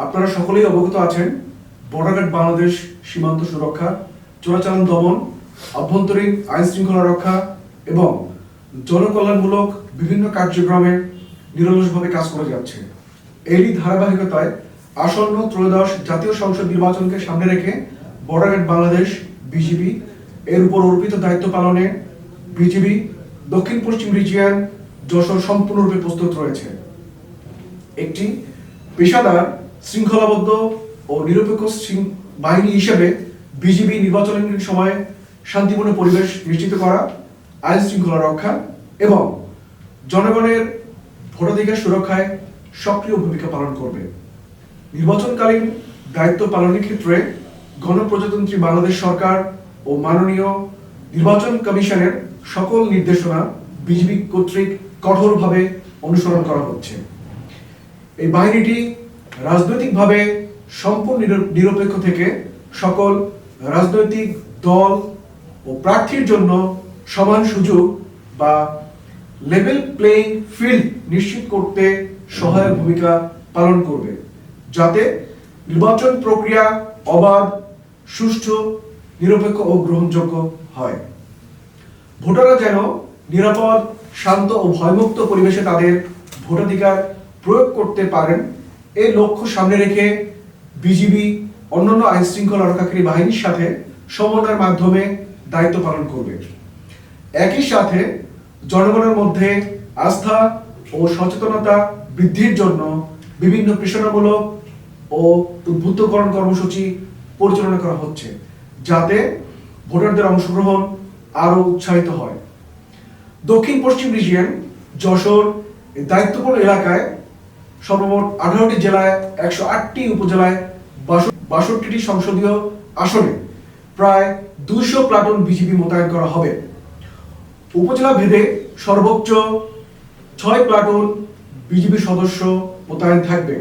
আপনারা সকলেই অবগত আছেন বর্ডার গার্ড বাংলাদেশ সীমান্ত সুরক্ষা, চোরাচালান দমন, অভ্যন্তরীণ আইন শৃঙ্খলা রক্ষা এবং জনকল্যাণমূলক বিভিন্ন কার্যক্রমে নিরলসভাবে কাজ করে যাচ্ছে। এরই ধারাবাহিকতায় আসন্ন ত্রয়োদশ জাতীয় সংসদ নির্বাচনকে সামনে রেখে বর্ডার গার্ড বাংলাদেশ বিজিবি এর উপর অর্পিত দায়িত্ব পালনে বিজিবি দক্ষিণ পশ্চিম রিজিয়ন যশোর সম্পূর্ণরূপে প্রস্তুত রয়েছে। একটি পেশাদার, শৃঙ্খলাবদ্ধ ও নিরপেক্ষ বাহিনী হিসেবে বিজিবি নির্বাচনের সময় শান্তিপূর্ণ পরিবেশ নিশ্চিত করা, আইন শৃঙ্খলা রক্ষা এবং জনগণের ভোটাধিকার সুরক্ষায় সক্রিয় ভূমিকা পালন করবে। নির্বাচনকালীন দায়িত্ব পালনের ক্ষেত্রে গণপ্রজাতন্ত্রী বাংলাদেশ সরকার ও মাননীয় নির্বাচন কমিশনের সকল নির্দেশনা বিজিবি কর্তৃক কঠোরভাবে অনুসরণ করা হচ্ছে। এই বাহিনীটি রাজনৈতিকভাবে সম্পূর্ণ নিরপেক্ষ থেকে সকল রাজনৈতিক দল ও প্রার্থীর জন্য সমান সুযোগ বা লেভেল প্লেইং ফিল্ড নিশ্চিত করতে সহায়ক ভূমিকা পালন করবে, যাতে নির্বাচন প্রক্রিয়া অবাধ, সুষ্ঠু, নিরপেক্ষ ও গ্রহণযোগ্য হয়। ভোটাররা যেন নিরাপদ, শান্ত ও ভয়মুক্ত পরিবেশে তাদের ভোটাধিকার প্রয়োগ করতে পারেন, এই লক্ষ্য সামনে রেখে বিজিবি অন্যান্য আইন শৃঙ্খলা রক্ষাকারী বাহিনীর সাথে সমন্বয়ের মাধ্যমে দায়িত্ব পালন করবে। একই সাথে জনগণের মধ্যে আস্থা ও সচেতনতা বৃদ্ধির জন্য বিভিন্ন প্রেরণামূলক ও উদ্বুদ্ধকরণ কর্মসূচি পরিচালনা করা হচ্ছে, যাতে ভোটারদের অংশগ্রহণ আরো উৎসাহিত হয়। দক্ষিণ পশ্চিম রিজিয়ন যশোর দায়িত্বপূর্ণ এলাকায় সর্বমোট 18টি জেলায় 108টি উপজেলায় 62টি সংসদীয় আসনে প্রায় 200 প্লাটুন বিজিবি মোতায়েন করা হবে। উপজেলা ভেদে সর্বোচ্চ 6 প্লাটুন বিজিবি সদস্য মোতায়েন থাকবে।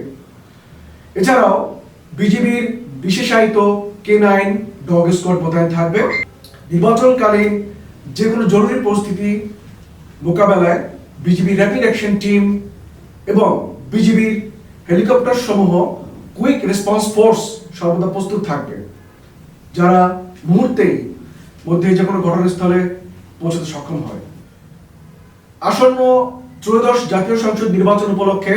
এছাড়াও বিজিবির বিশেষায়িত K9 ডগ স্কোয়াড মোতায়েন থাকবে। নির্বাচনকালীন যে কোনো জরুরি পরিস্থিতি মোকাবেলায় বিজিবি র্যাপিড অ্যাকশন টিম এবং বিজিবির হেলিকপ্টার সমূহ কুইক রেসপন্স ফোর্স সর্বদা প্রস্তুত থাকবে, যারা মুহূর্তেই মধ্যে যে কোনো ঘটনাস্থলে পৌঁছতে সক্ষম হয়। আসন্ন ত্রয়োদশ জাতীয় সংসদ নির্বাচন উপলক্ষে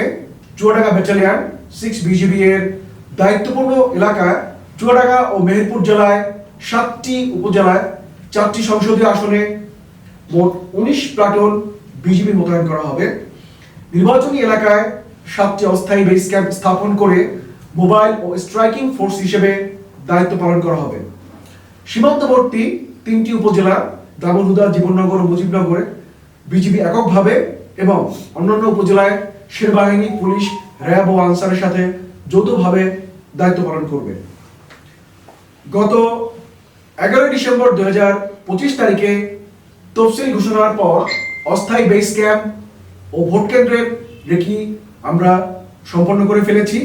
চুয়াডাঙ্গা ব্যাটালিয়ন 6 বিজিবি এর দায়িত্বপূর্ণ এলাকায় চুয়াডাঙ্গা ও মেহেরপুর জেলায় 7টি উপজেলায় 4টি সংসদীয় আসনে মোট 19 প্লাটুন বিজিবি মোতায়েন করা হবে। নির্বাচনী এলাকায় 7টি অস্থায়ী বেস ক্যাম্প স্থাপন করে মোবাইল ও স্ট্রাইকিং ফোর্স হিসেবে দায়িত্ব পালন করা হবে। সীমান্তবর্তী 3টি উপজেলা দামোদা, জীবননগর ও মুজিবনগরে বিজিবি এককভাবে এবং অন্যান্য উপজেলায় সেনাবাহিনী, পুলিশ, র্যাব ও আনসারের সাথে যৌথভাবে দায়িত্ব পালন করবে। গত 11 ডিসেম্বর 2025 তারিখে তফসিল ঘোষণার পর অস্থায়ী বেস ক্যাম্প ও ভোট কেন্দ্রের রেকি আমরা সম্পন্ন করে ফেলেছি।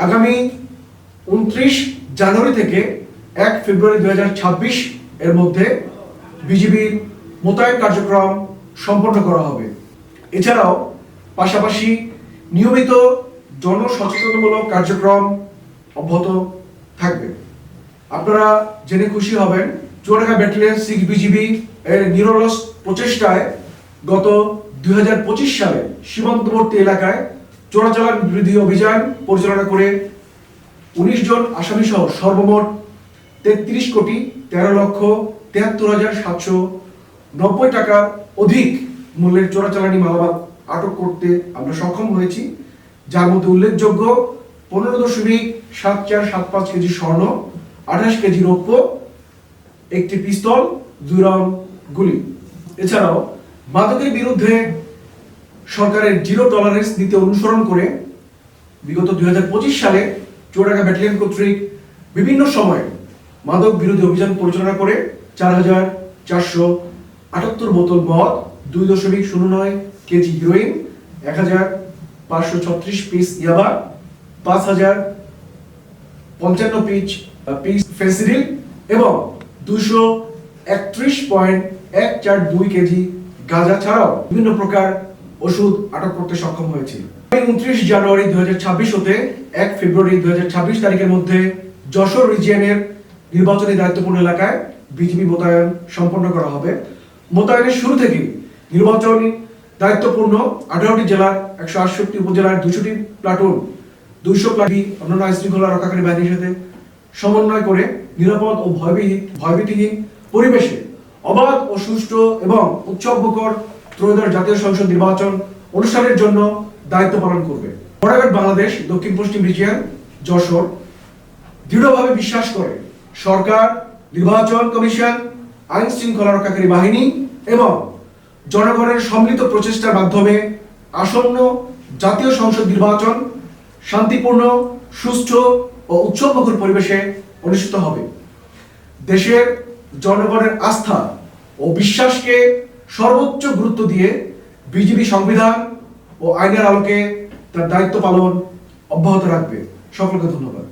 আগামী 29 জানুয়ারি থেকে 1 ফেব্রুয়ারি 2026 এর মধ্যে বিজিবির মোতায়েন কার্যক্রম সম্পন্ন করা হবে। এছাড়াও পাশাপাশি নিয়মিত জনসচেতনমূলক কার্যক্রম অব্যাহত থাকবে। আপনারা জেনে খুশি হবেন, চুয়াডাঙ্গা ব্যাটালিয়ন 6 বিজিবি এর নিরলস প্রচেষ্টায় গত 2025 সালে সীমান্তবর্তী এলাকায় চোরাচালান বিরোধী অভিযান পরিচালনা করে 19 জন আসামি সহ সর্বমোট 33,13,73,790 টাকার অধিক মূল্যের চোরাচালানি মালামাল আটক করতে আমরা সক্ষম হয়েছি, যার মধ্যে উল্লেখযোগ্য 15.7475 কেজি স্বর্ণ, 28 কেজি রৌপ্য, একটি পিস্তল, 2 রাউন্ড গুলি। এছাড়াও মাদকের বিরুদ্ধে সরকারের জিরো টলারেন্স নীতি অনুসরণ করে বিগত 2025 সালে চুয়াডাঙ্গা ব্যাটালিয়ন কর্তৃক বিভিন্ন সময়ে মাদক বিরোধী অভিযান পরিচালনা করে 4,478 বোতল মদ, 2.09 কেজি হিরোইন, 1,536 পিস ইয়াবা, 5,055 পিস ফেন্সিডিল এবং 231.142 কেজি গাঁজা ছাড়াও বিভিন্ন প্রকার ওষুধ আটক করতে সক্ষম হয়েছে। 29 জানুয়ারি 2026 হতে 1 ফেব্রুয়ারি 2026 তারিখের মধ্যে যশোর রিজিয়নের নির্বাচনী দায়িত্বপূর্ণ এলাকায় বিজিবি মোতায়েন সম্পন্ন করা হবে। মোতায়েনের শুরু থেকে নির্বাচনী দায়িত্বপূর্ণ 18টি জেলার 168 উপজেলার 200টি প্লাটুন 200 প্লাটুন অন্যান্য আইন শৃঙ্খলা রক্ষাকারী বাহিনীর সাথে সমন্বয় করে নিরাপদ ও ভয়ভীতিহীন পরিবেশে অবাধ ও সুষ্ঠু এবং উৎসবমুখর ত্রয়োদশ জাতীয় সংসদ নির্বাচন অনুষ্ঠানের জন্য দায়িত্ব পালন করবে। বর্ডার বাংলাদেশ দক্ষিণ পশ্চিম রিজিয়ন যশোর দৃঢ়ভাবে বিশ্বাস করে সরকার, নির্বাচন কমিশন, আইন শৃঙ্খলা রক্ষাকারী বাহিনী এবং জনগণের সম্মিলিত প্রচেষ্টার মাধ্যমে আসন্ন জাতীয় সংসদ নির্বাচন শান্তিপূর্ণ, সুষ্ঠু ও উৎসবমুখর পরিবেশে অনুষ্ঠিত হবে। দেশের জনগণের আস্থা ও বিশ্বাসকে সর্বোচ্চ গুরুত্ব দিয়ে বিজিবি সংবিধান ও আইনের আলোকে তার দায়িত্ব পালন অব্যাহত রাখবে। সকলকে ধন্যবাদ।